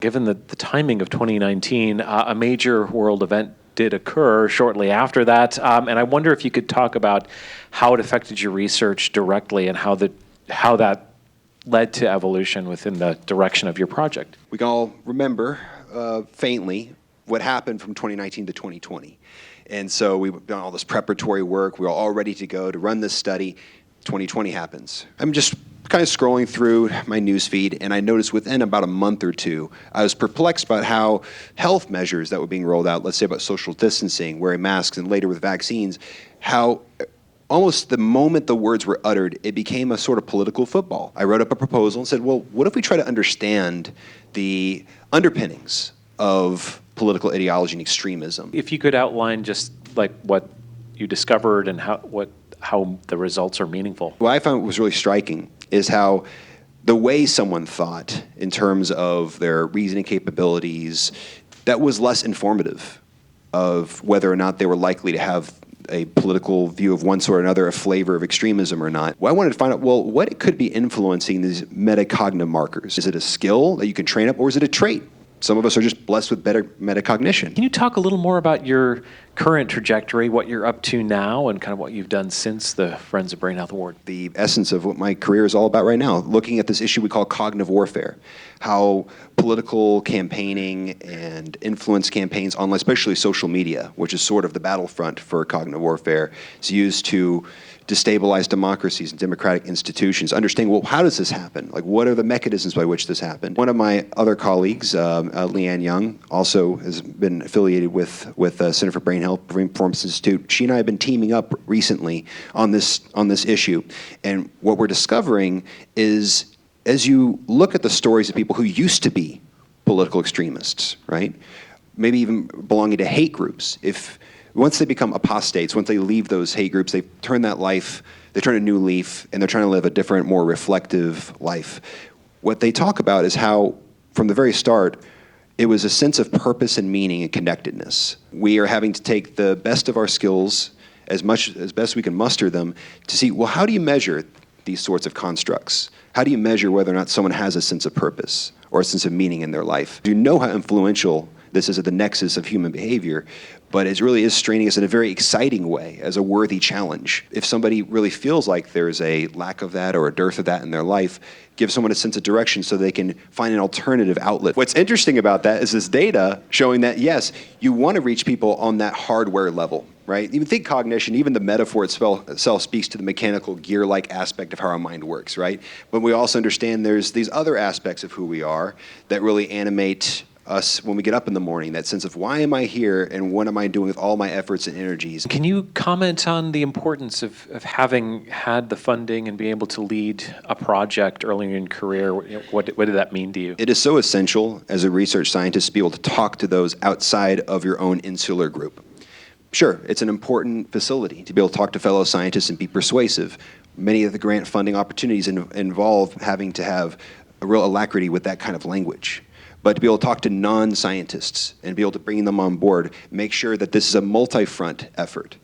Given the timing of 2019, a major world event did occur shortly after that, and I wonder if you could talk about how it affected your research directly and how that led to evolution within the direction of your project. We can all remember faintly what happened from 2019 to 2020. And so we've done all this preparatory work. We were all ready to go to run this study. 2020 happens. I'm just kind of scrolling through my news feed, and I noticed within about a month or two, I was perplexed about how health measures that were being rolled out, let's say about social distancing, wearing masks, and later with vaccines, how almost the moment the words were uttered, it became a sort of political football. I wrote up a proposal and said, well, what if we try to understand the underpinnings of political ideology and extremism? If you could outline just like what you discovered and how the results are meaningful. What I found was really striking is how the way someone thought in terms of their reasoning capabilities, that was less informative of whether or not they were likely to have a political view of one sort or another, a flavor of extremism or not. Well, I wanted to find out, well, what it could be influencing these metacognitive markers. Is it a skill that you can train up, or is it a trait? Some of us are just blessed with better metacognition. Can you talk a little more about your current trajectory, what you're up to now, and kind of what you've done since the Friends of BrainHealth Award? The essence of what my career is all about right now, looking at this issue we call cognitive warfare, how political campaigning and influence campaigns on especially social media, which is sort of the battlefront for cognitive warfare, is used to destabilize democracies and democratic institutions, understanding, well, how does this happen? Like, what are the mechanisms by which this happened? One of my other colleagues, Leanne Young, also has been affiliated with Center for Brain Health, Brain Performance Institute. She and I have been teaming up recently on this issue. And what we're discovering is, as you look at the stories of people who used to be political extremists, right? Maybe even belonging to hate groups, once they become apostates, once they leave those hate groups, they turn a new leaf, and they're trying to live a different, more reflective life. What they talk about is how, from the very start, it was a sense of purpose and meaning and connectedness. We are having to take the best of our skills, as best we can muster them, to see, well, how do you measure these sorts of constructs? How do you measure whether or not someone has a sense of purpose or a sense of meaning in their life? You know how influential this is at the nexus of human behavior, but it really is straining us in a very exciting way as a worthy challenge. If somebody really feels like there's a lack of that or a dearth of that in their life, give someone a sense of direction so they can find an alternative outlet. What's interesting about that is this data showing that, yes, you want to reach people on that hardware level, right? Even think cognition, even the metaphor itself speaks to the mechanical gear-like aspect of how our mind works, right? But we also understand there's these other aspects of who we are that really animate us when we get up in the morning, that sense of why am I here and what am I doing with all my efforts and energies. Can you comment on the importance of having had the funding and being able to lead a project early in your career? What did that mean to you? It is so essential as a research scientist to be able to talk to those outside of your own insular group. Sure, it's an important facility to be able to talk to fellow scientists and be persuasive. Many of the grant funding opportunities involve having to have a real alacrity with that kind of language. But to be able to talk to non-scientists and be able to bring them on board, make sure that this is a multi-front effort.